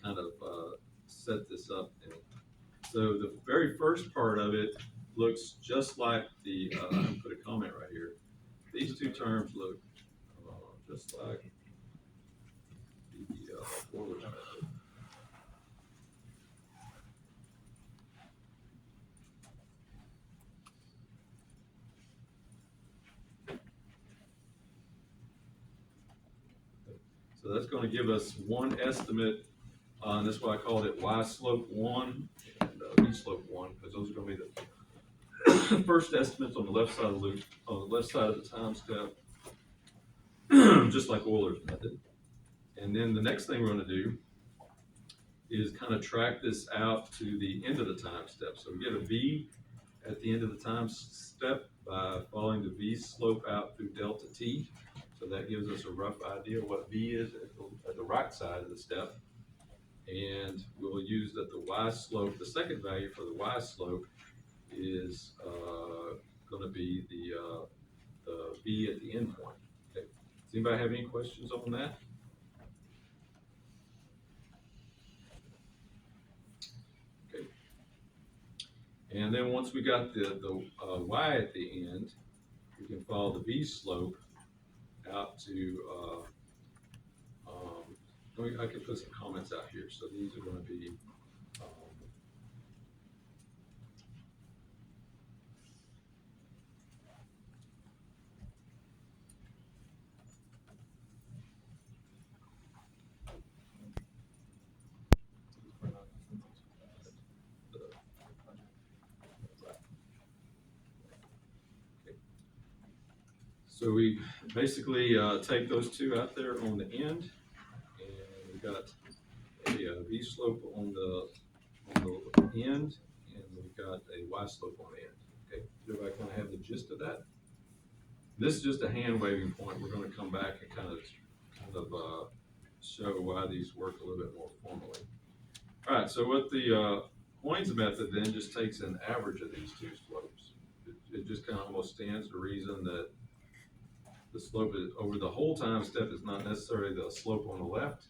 kind of set this up. And so the very first part of it looks just like the, I put a comment right here. These two terms look just like the Euler's method. So that's going to give us one estimate, and that's why I called it Y slope 1 and V slope 1, because those are going to be the first estimates on the left side of the loop, on the left side of the time step, just like Euler's method. And then the next thing we're going to do is kind of track this out to the end of the time step. So we get a V at the end of the time step by following the V slope out through delta t. So that gives us a rough idea of what V is at the right side of the step. And we'll use that the Y slope, the second value for the Y slope is going to be the V at the end point. Okay. Does anybody have any questions on that? Okay. And then once we got the Y at the end, we can follow the V slope out to, I can put some comments out here. So these are going to be, so we basically take those two out there on the end, and we got a V slope on the end, and we've got a Y slope on the end. Okay, does everybody kind of have the gist of that? This is just a hand waving point. We're going to come back and kind of show why these work a little bit more formally. All right, so what the Hoynes method then just takes an average of these two slopes. It just kind of almost stands to reason that the slope is, over the whole time step is not necessarily the slope on the left,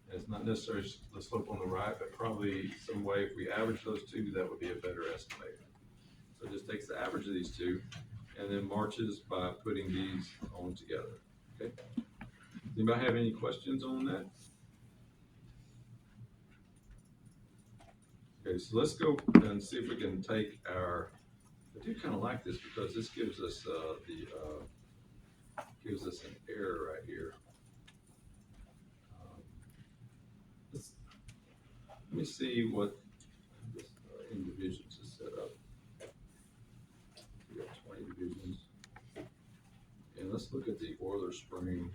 and it's not necessarily the slope on the right, but probably some way if we average those two, that would be a better estimator. So it just takes the average of these two and then marches by putting these on together. Okay. Anybody have any questions on that? Okay, so let's go and see if we can take our, I do kind of like this because this gives us gives us an error right here. Let me see what this in divisions is set up. We got 20 divisions. And let's look at the Euler spring.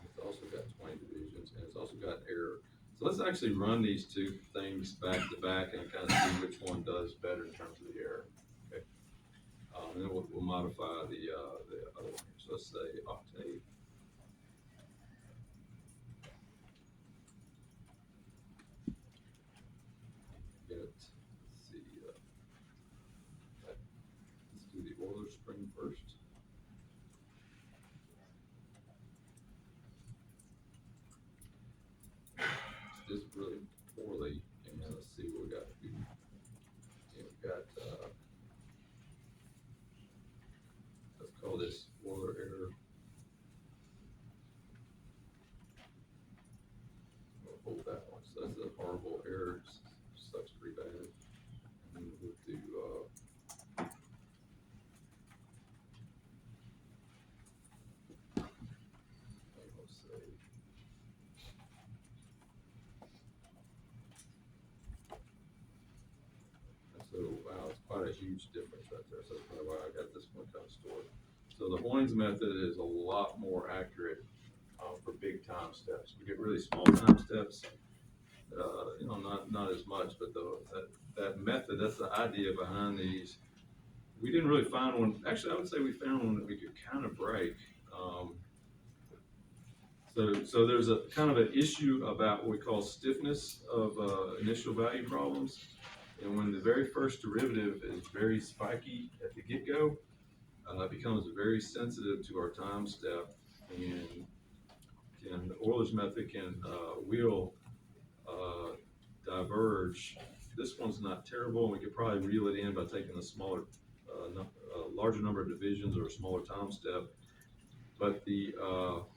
It's also got 20 divisions, and it's also got error. So let's actually run these two things back to back and kind of see which one does better in terms of the error. Okay. And then we'll modify the other one. So let's say octave. Let's see. Let's do the Euler spring first. Just really poorly, and let's see what we got. We've got let's call this Euler error. We'll hold that one. So that's a horrible error. Sucks pretty bad. And then we'll do let's say so wow, it's quite a huge difference right there. So that's probably why I got this one kind of stored. So the Hoynes method is a lot more accurate for big time steps. We get really small time steps, not as much, but that method, that's the idea behind these. We didn't really find one. Actually, I would say we found one that we could kind of break. So there's a kind of an issue about what we call stiffness of initial value problems. And when the very first derivative is very spiky at the get-go, it becomes very sensitive to our time step and the Euler's method can, wheel, diverge. This one's not terrible, and we could probably reel it in by taking a smaller, larger number of divisions or a smaller time step. But the,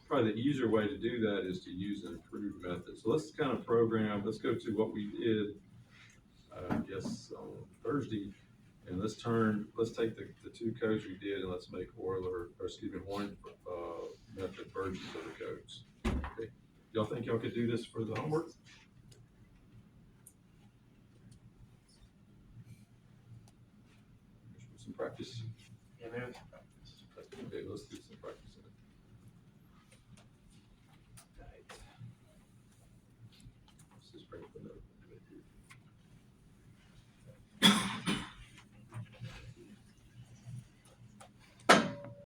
probably the easier way to do that is to use an improved method. So let's kind of program, let's go to what we did, I guess, on Thursday. And let's take the two codes we did and let's make Euler, or excuse me, one, method versions of the codes. Okay. Y'all think y'all could do this for the homework? Some practice. Yeah, there's Okay, let's do some